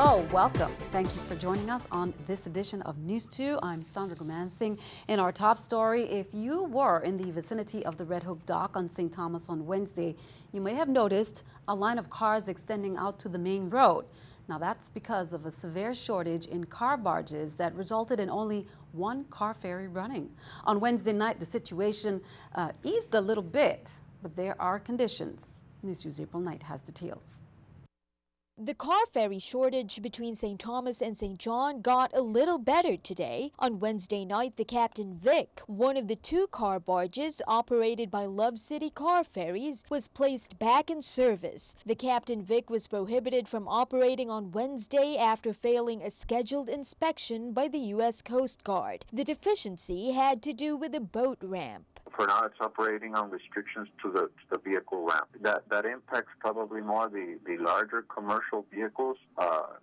Hello, welcome. Thank you for joining us on this edition of News 2. I'm Sandra Gumansing. In our top story, if you were in the vicinity of the Red Hook dock on St. Thomas on Wednesday, you may have noticed a line of cars extending out to the main road. Now that's because of a severe shortage in car barges that resulted in only one car ferry running. On Wednesday night, the situation eased a little bit, but there are conditions. News 2's April Knight has details. The car ferry shortage between St. Thomas and St. John got a little better today. On Wednesday night, the Captain Vic, one of the two car barges operated by Love City Car Ferries, was placed back in service. The Captain Vic was prohibited from operating on Wednesday after failing a scheduled inspection by the U.S. Coast Guard. The deficiency had to do with a boat ramp. For now, it's operating on restrictions to the vehicle ramp. That impacts probably more the larger commercial vehicles,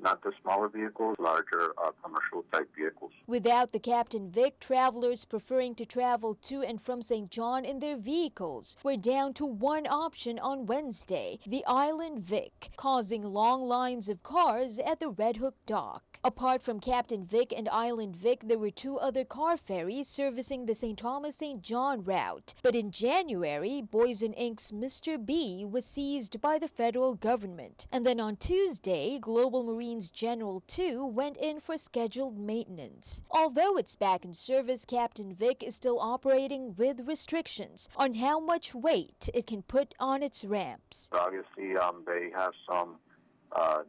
not the smaller vehicles, larger commercial type vehicles. Without the Captain Vic, travelers preferring to travel to and from St. John in their vehicles were down to one option on Wednesday, the Island Vic, causing long lines of cars at the Red Hook dock. Apart from Captain Vic and Island Vic, there were two other car ferries servicing the St. Thomas-St. John route. But in January, Boyson Inc.'s Mr. B was seized by the federal government. And then on Tuesday, Global Marine's General 2 went in for scheduled maintenance. Although it's back in service, Captain Vic is still operating with restrictions on how much weight it can put on its ramps. Obviously, they have some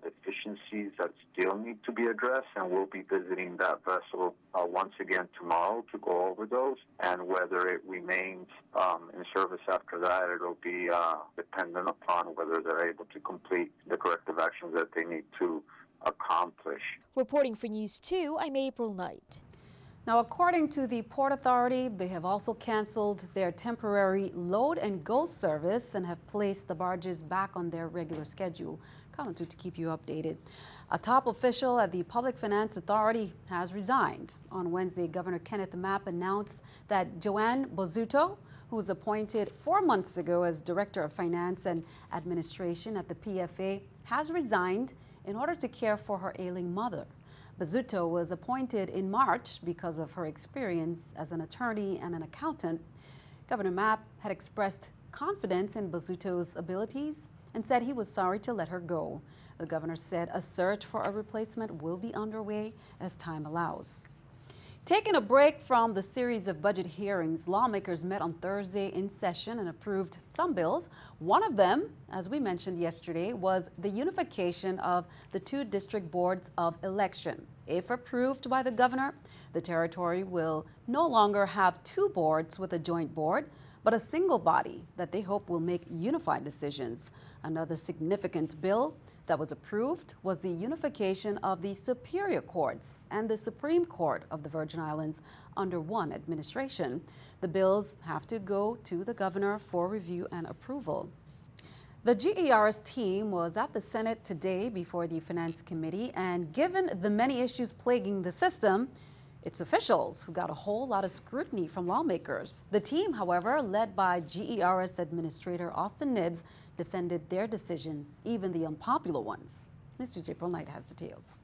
deficiencies that still need to be addressed, and we'll be visiting that vessel once again tomorrow to go over those, and whether it remains in service after that, it'll be dependent upon whether they're able to complete the corrective actions that they need to accomplish. Reporting for News 2, I'm April Knight. Now, according to the Port Authority, they have also canceled their temporary load and go service and have placed the barges back on their regular schedule. Count on to keep you updated. A top official at the Public Finance Authority has resigned. On Wednesday, Governor Kenneth Mapp announced that Joanne Bozzuto, who was appointed 4 months ago as Director of Finance and Administration at the PFA, has resigned in order to care for her ailing mother. Bozzuto was appointed in March because of her experience as an attorney and an accountant. Governor Mapp had expressed confidence in Bozzuto's abilities and said he was sorry to let her go. The governor said a search for a replacement will be underway as time allows. Taking a break from the series of budget hearings, lawmakers met on Thursday in session and approved some bills. One of them, as we mentioned yesterday, was the unification of the two district boards of election. If approved by the governor, the territory will no longer have two boards with a joint board, but a single body that they hope will make unified decisions. Another significant bill that was approved was the unification of the Superior Courts and the Supreme Court of the Virgin Islands under one administration. The bills have to go to the governor for review and approval. The GERS team was at the Senate today before the Finance Committee, and given the many issues plaguing the system, it's officials who got a whole lot of scrutiny from lawmakers. The team, however, led by GERS Administrator Austin Nibbs, defended their decisions, even the unpopular ones. This Tuesday, April Knight has details.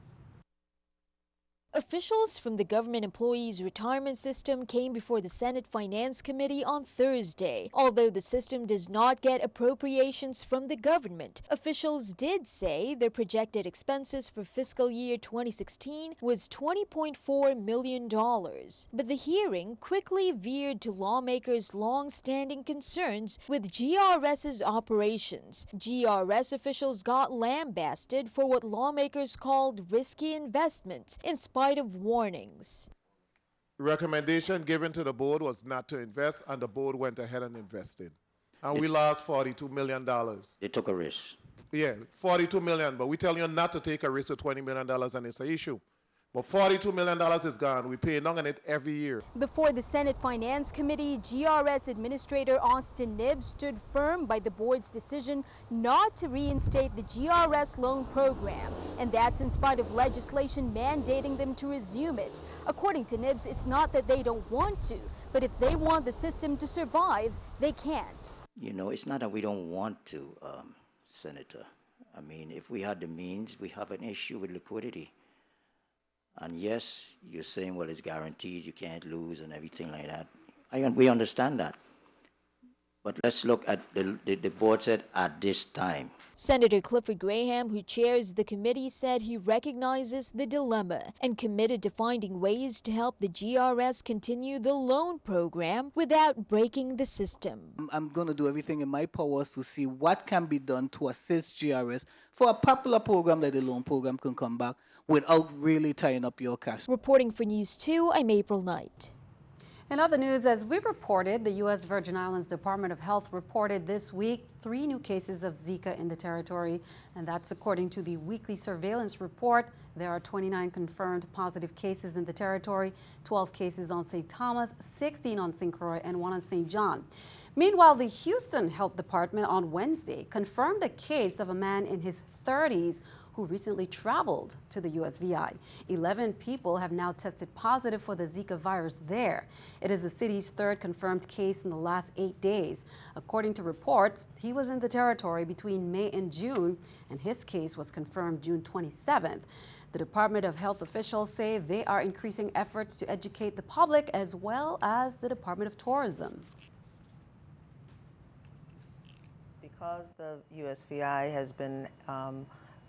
Officials from the government employees' retirement system came before the Senate Finance Committee on Thursday. Although the system does not get appropriations from the government, officials did say their projected expenses for fiscal year 2016 was $20.4 million. But the hearing quickly veered to lawmakers' long-standing concerns with GRS's operations. GRS officials got lambasted for what lawmakers called risky investments, in spite of warnings. The recommendation given to the board was not to invest, and the board went ahead and invested. And we lost $42 million. They took a risk. Yeah, $42 million, but we tell you not to take a risk of $20 million, and it's an issue. But $42 million is gone. We pay on it every year. Before the Senate Finance Committee, GRS Administrator Austin Nibbs stood firm by the board's decision not to reinstate the GRS loan program. And that's in spite of legislation mandating them to resume it. According to Nibbs, it's not that they don't want to, but if they want the system to survive, they can't. You know, it's not that we don't want to, Senator. I mean, if we had the means, we have an issue with liquidity. And yes, you're saying, well, it's guaranteed, you can't lose and everything like that. We understand that. But let's look at the board said at this time. Senator Clifford Graham, who chairs the committee, said he recognizes the dilemma and committed to finding ways to help the GRS continue the loan program without breaking the system. I'm going to do everything in my powers to see what can be done to assist GRS for a popular program like the loan program can come back without really tying up your cash. Reporting for News 2, I'm April Knight. In other news, as we reported, the U.S. Virgin Islands Department of Health reported this week 3 new cases of Zika in the territory, and that's according to the weekly surveillance report. There are 29 confirmed positive cases in the territory, 12 cases on St. Thomas, 16 on St. Croix, and 1 on St. John. Meanwhile, the Houston Health Department on Wednesday confirmed a case of a man in his 30s who recently traveled to the USVI. 11 people have now tested positive for the Zika virus there. It is the city's 3rd confirmed case in the last 8 days. According to reports, he was in the territory between May and June, and his case was confirmed June 27th. The Department of Health officials say they are increasing efforts to educate the public as well as the Department of Tourism. Because the USVI has been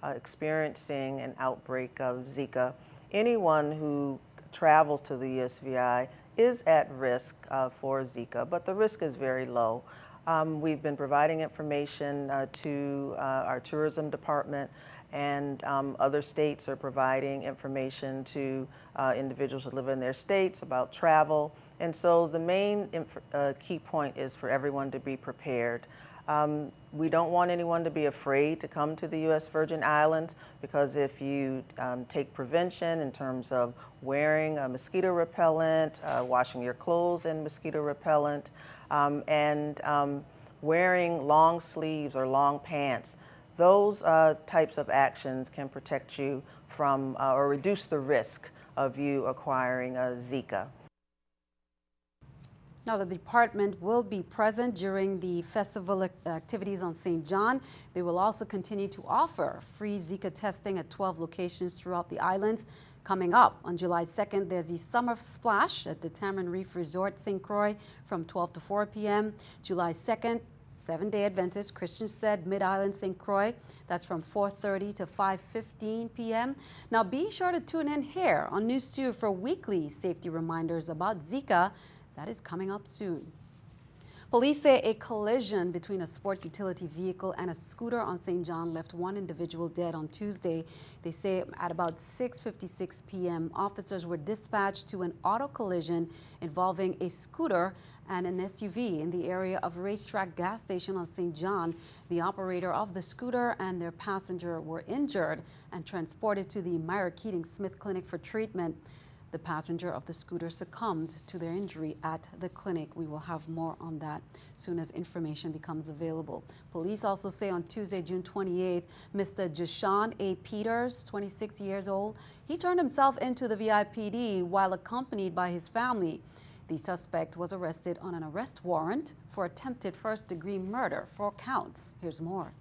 experiencing an outbreak of Zika, anyone who travels to the USVI is at risk for Zika, but the risk is very low. We've been providing information to our tourism department, and other states are providing information to individuals who live in their states about travel. And so the main key point is for everyone to be prepared. We don't want anyone to be afraid to come to the U.S. Virgin Islands, because if you take prevention in terms of wearing a mosquito repellent, washing your clothes in mosquito repellent, and wearing long sleeves or long pants, those types of actions can protect you from or reduce the risk of you acquiring Zika. Now, the department will be present during the festival activities on St. John. They will also continue to offer free Zika testing at 12 locations throughout the islands. Coming up on July 2nd, there's the Summer Splash at the Tamarind Reef Resort, St. Croix, from 12 to 4 p.m. July 2nd, Seventh-day Adventist Christiansted, Mid-Island, St. Croix. That's from 4:30 to 5:15 p.m. Now, be sure to tune in here on News 2 for weekly safety reminders about Zika. That is coming up soon. Police say a collision between a sport utility vehicle and a scooter on St. John left 1 individual dead on Tuesday. They say at about 6:56 p.m., officers were dispatched to an auto collision involving a scooter and an SUV in the area of Racetrack gas station on St. John. The operator of the scooter and their passenger were injured and transported to the Myra Keating Smith Clinic for treatment. The passenger of the scooter succumbed to their injury at the clinic. We will have more on that soon as information becomes available. Police also say on Tuesday, June 28th, Mr. Jashawn A. Peters, 26 years old, he turned himself into the VIPD while accompanied by his family. The suspect was arrested on an arrest warrant for attempted first-degree murder, 4 counts. Here's more.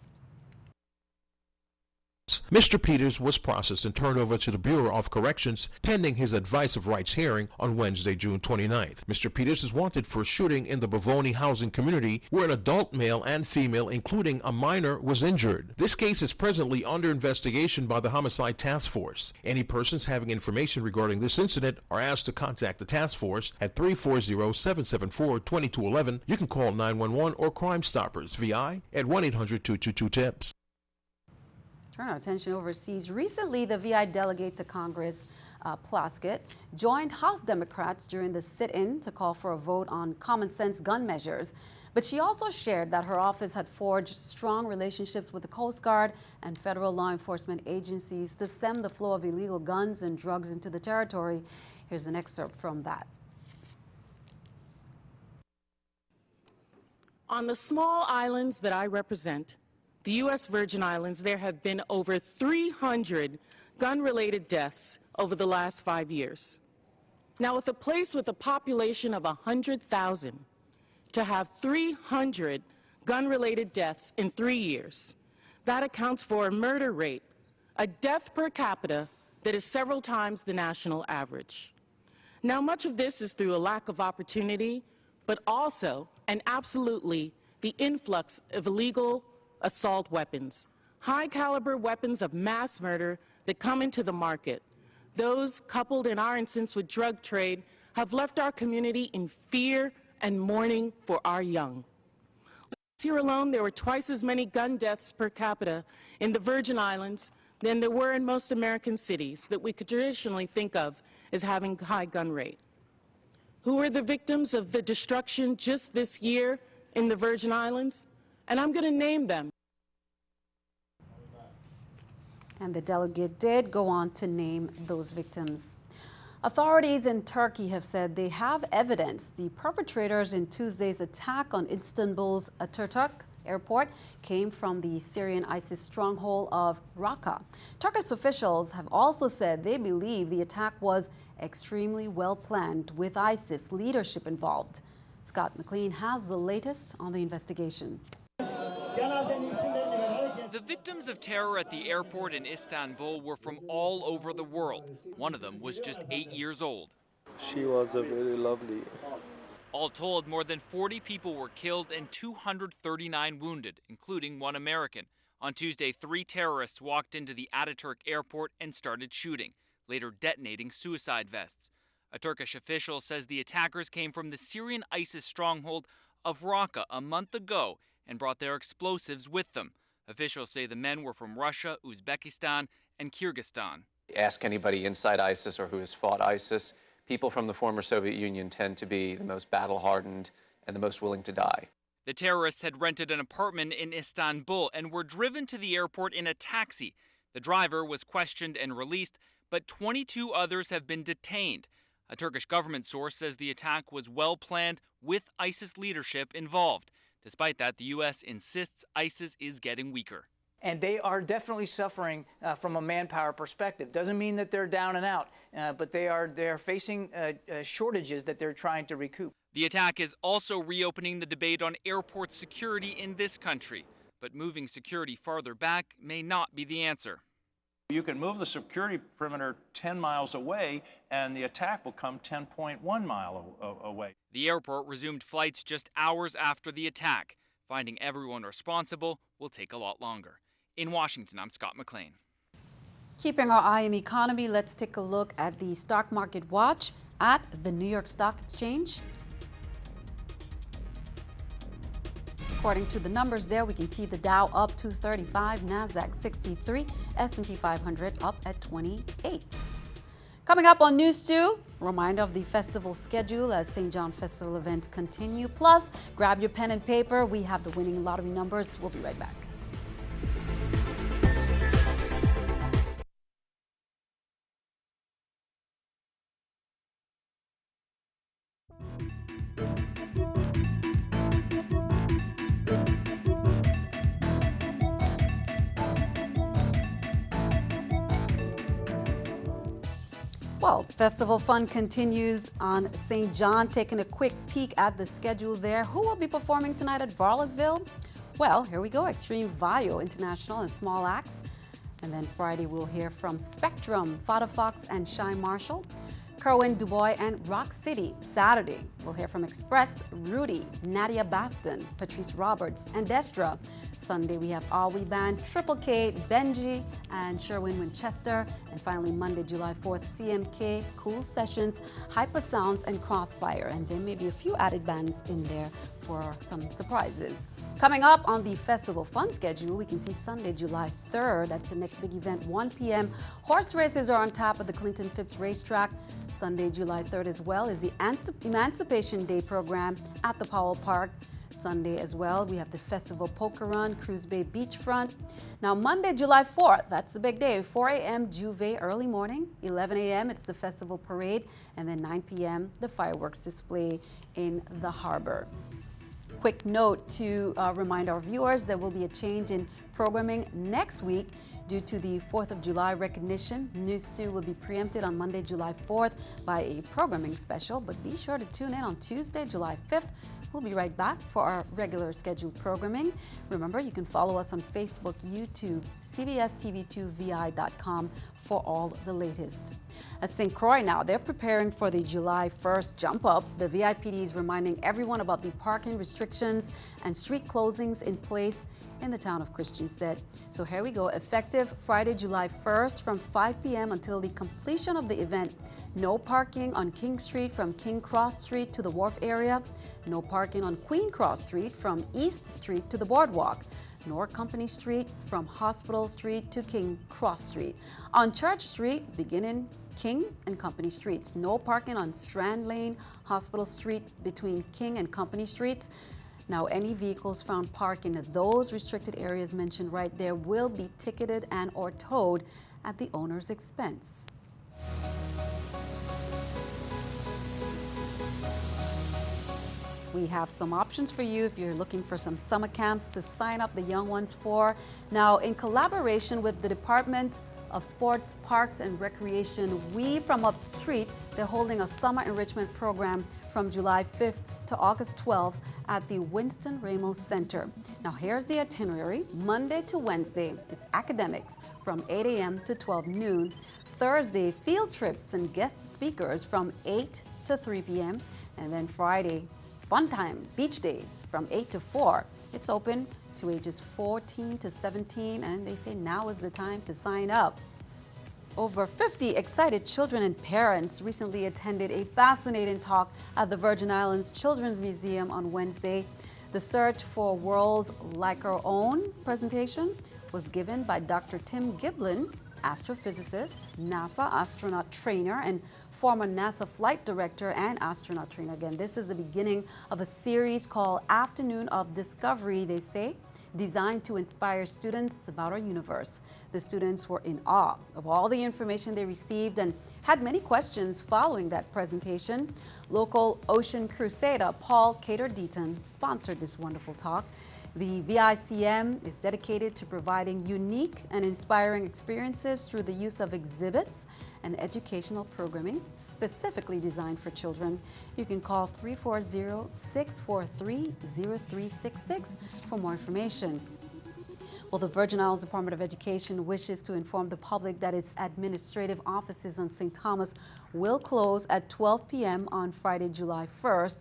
Mr. Peters was processed and turned over to the Bureau of Corrections pending his advice of rights hearing on Wednesday, June 29th. Mr. Peters is wanted for a shooting in the Bavoni housing community where an adult male and female, including a minor, was injured. This case is presently under investigation by the Homicide Task Force. Any persons having information regarding this incident are asked to contact the task force at 340-774-2211. You can call 911 or Crime Stoppers VI at 1-800-222-TIPS. Turn our attention overseas. Recently, the VI delegate to Congress, Plaskett, joined House Democrats during the sit-in to call for a vote on common sense gun measures. But she also shared that her office had forged strong relationships with the Coast Guard and federal law enforcement agencies to stem the flow of illegal guns and drugs into the territory. Here's an excerpt from that. On the small islands that I represent, the U.S. Virgin Islands, there have been over 300 gun-related deaths over the last 5 years. Now, with a place with a population of 100,000, to have 300 gun-related deaths in 3 years That accounts for a murder rate, a death per capita that is several times the national average. Now, much of this is through a lack of opportunity, but also, and absolutely, the influx of illegal assault weapons, high-caliber weapons of mass murder that come into the market. Those, coupled in our instance with drug trade, have left our community in fear and mourning for our young. Last year alone, there were twice as many gun deaths per capita in the Virgin Islands than there were in most American cities that we could traditionally think of as having high gun rate. Who were the victims of the destruction just this year in the Virgin Islands? And I'm going to name them. And the delegate did go on to name those victims. Authorities in Turkey have said they have evidence the perpetrators in Tuesday's attack on Istanbul's Ataturk airport came from the Syrian ISIS stronghold of Raqqa. Turkish officials have also said they believe the attack was extremely well planned with ISIS leadership involved. Scott McLean has the latest on the investigation. The victims of terror at the airport in Istanbul were from all over the world. One of them was just 8 years old. She was very lovely. All told, more than 40 people were killed and 239 wounded, including one American. On Tuesday, 3 terrorists walked into the Ataturk airport and started shooting, later detonating suicide vests. A Turkish official says the attackers came from the Syrian ISIS stronghold of Raqqa a month ago and brought their explosives with them. Officials say the men were from Russia, Uzbekistan, and Kyrgyzstan. Ask anybody inside ISIS or who has fought ISIS. People from the former Soviet Union tend to be the most battle-hardened and the most willing to die. The terrorists had rented an apartment in Istanbul and were driven to the airport in a taxi. The driver was questioned and released, but 22 others have been detained. A Turkish government source says the attack was well planned with ISIS leadership involved. Despite that, the U.S. insists ISIS is getting weaker. And they are definitely suffering from a manpower perspective. Doesn't mean that they're down and out, but they are facing shortages that they're trying to recoup. The attack is also reopening the debate on airport security in this country. But moving security farther back may not be the answer. You can move the security perimeter 10 miles away, and the attack will come 10.1 miles away. The airport resumed flights just hours after the attack. Finding everyone responsible will take a lot longer. In Washington, I'm Scott McLean. Keeping our eye on the economy, let's take a look at the stock market watch at the New York Stock Exchange. According to the numbers there, we can see the Dow up 235, NASDAQ 63, S&P 500 up at 28. Coming up on News 2, reminder of the festival schedule as St. John Festival events continue. Plus, grab your pen and paper. We have the winning lottery numbers. We'll be right back. Well, festival fun continues on St. John. Taking a quick peek at the schedule there. Who will be performing tonight at Varlockville? Well, here we go. Extreme Vio International and small acts. And then Friday we'll hear from Spectrum, Fada Fox and Shy Marshall, Kerwin Dubois and Rock City. Saturday we'll hear from Express, Rudy, Nadia Baston, Patrice Roberts and Destra. Sunday we have All We Band, Triple K, Benji and Sherwin Winchester. And finally Monday, July 4th, CMK, Cool Sessions, Hyper Sounds and Crossfire. And there may be a few added bands in there for some surprises. Coming up on the festival fun schedule, we can see Sunday, July 3rd. That's the next big event, 1 p.m. Horse races are on tap at the Clinton Phipps Racetrack. Sunday, July 3rd as well is the Emancipation Day program at the Powell Park. Sunday as well, we have the Festival Poker Run, Cruise Bay Beachfront. Now Monday, July 4th, that's the big day, 4 a.m. Juve early morning, 11 a.m. it's the Festival Parade, and then 9 p.m. the fireworks display in the harbor. Quick note to remind our viewers, there will be a change in programming next week. Due to the 4th of July recognition, News 2 will be preempted on Monday, July 4th by a programming special, but be sure to tune in on Tuesday, July 5th. We'll be right back for our regular scheduled programming. Remember, you can follow us on Facebook, YouTube, CBSTV2VI.com for all the latest. At St. Croix now, they're preparing for the July 1st jump up. The VIPD is reminding everyone about the parking restrictions and street closings in place in the town of Christiansted. So here we go, effective Friday, July 1st from 5 p.m. until the completion of the event. No parking on King Street from King Cross Street to the wharf area. No parking on Queen Cross Street from East Street to the boardwalk. Nor Company Street from Hospital Street to King Cross Street. On Church Street, beginning King and Company Streets. No parking on Strand Lane, Hospital Street between King and Company Streets. Now, any vehicles found parking in those restricted areas mentioned right there will be ticketed and or towed at the owner's expense. We have some options for you if you're looking for some summer camps to sign up the young ones for. Now, in collaboration with the Department of Sports, Parks, and Recreation, we from Upstreet, they're holding a summer enrichment program from July 5th to August 12th at the Winston Ramos Center. Now, here's the itinerary. Monday to Wednesday, it's academics from 8 a.m. to 12 noon. Thursday, field trips and guest speakers from 8 to 3 p.m. And then Friday, fun time, beach days from 8 to 4. It's open to ages 14 to 17, and they say now is the time to sign up. Over 50 excited children and parents recently attended a fascinating talk at the Virgin Islands Children's Museum on Wednesday. The Search for Worlds Like Our Own presentation was given by Dr. Tim Giblin, astrophysicist, NASA astronaut trainer, and former NASA flight director and astronaut trainer. Again, this is the beginning of a series called Afternoon of Discovery, they say, designed to inspire students about our universe. The students were in awe of all the information they received and had many questions following that presentation. Local ocean crusader Paul Cater-Deaton sponsored this wonderful talk. The VICM is dedicated to providing unique and inspiring experiences through the use of exhibits and educational programming specifically designed for children. You can call 340-643-0366 for more information. Well, the Virgin Islands Department of Education wishes to inform the public that its administrative offices on St. Thomas will close at 12 p.m. on Friday, July 1st.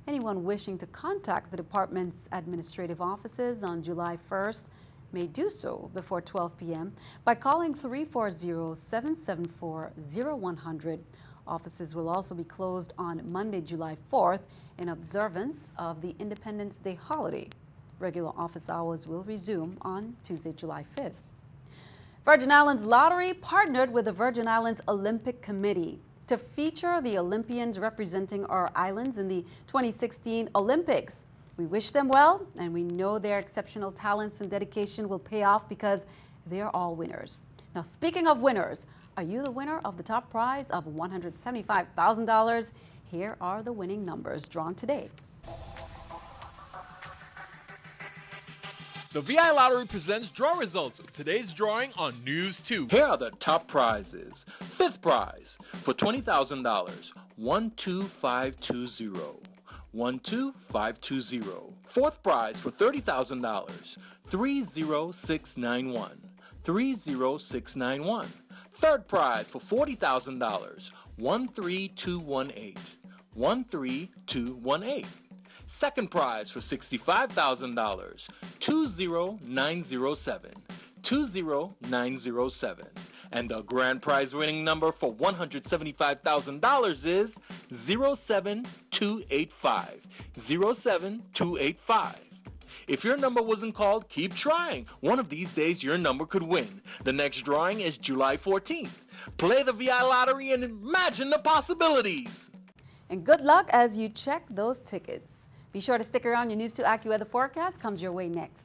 Anyone wishing to contact the department's administrative offices on July 1st may do so before 12 p.m. by calling 340-774-0100. Offices will also be closed on Monday, July 4th in observance of the Independence Day holiday. Regular office hours will resume on Tuesday, July 5th. Virgin Islands Lottery partnered with the Virgin Islands Olympic Committee to feature the Olympians representing our islands in the 2016 Olympics. We wish them well, and we know their exceptional talents and dedication will pay off because they're all winners. Now, speaking of winners, are you the winner of the top prize of $175,000? Here are the winning numbers drawn today. The VI Lottery presents draw results of today's drawing on News 2. Here are the top prizes. Fifth prize for $20,000, 12520. 12520. Fourth prize for $30,000, 30691. 30691. Third prize for $40,000, 13218. 13218. Second prize for $65,000, 20907. 20907. And the grand prize winning number for $175,000 is 07285. 07285. If your number wasn't called, keep trying. One of these days, your number could win. The next drawing is July 14th. Play the VI Lottery and imagine the possibilities. And good luck as you check those tickets. Be sure to stick around. Your News 2 AccuWeather forecast comes your way next.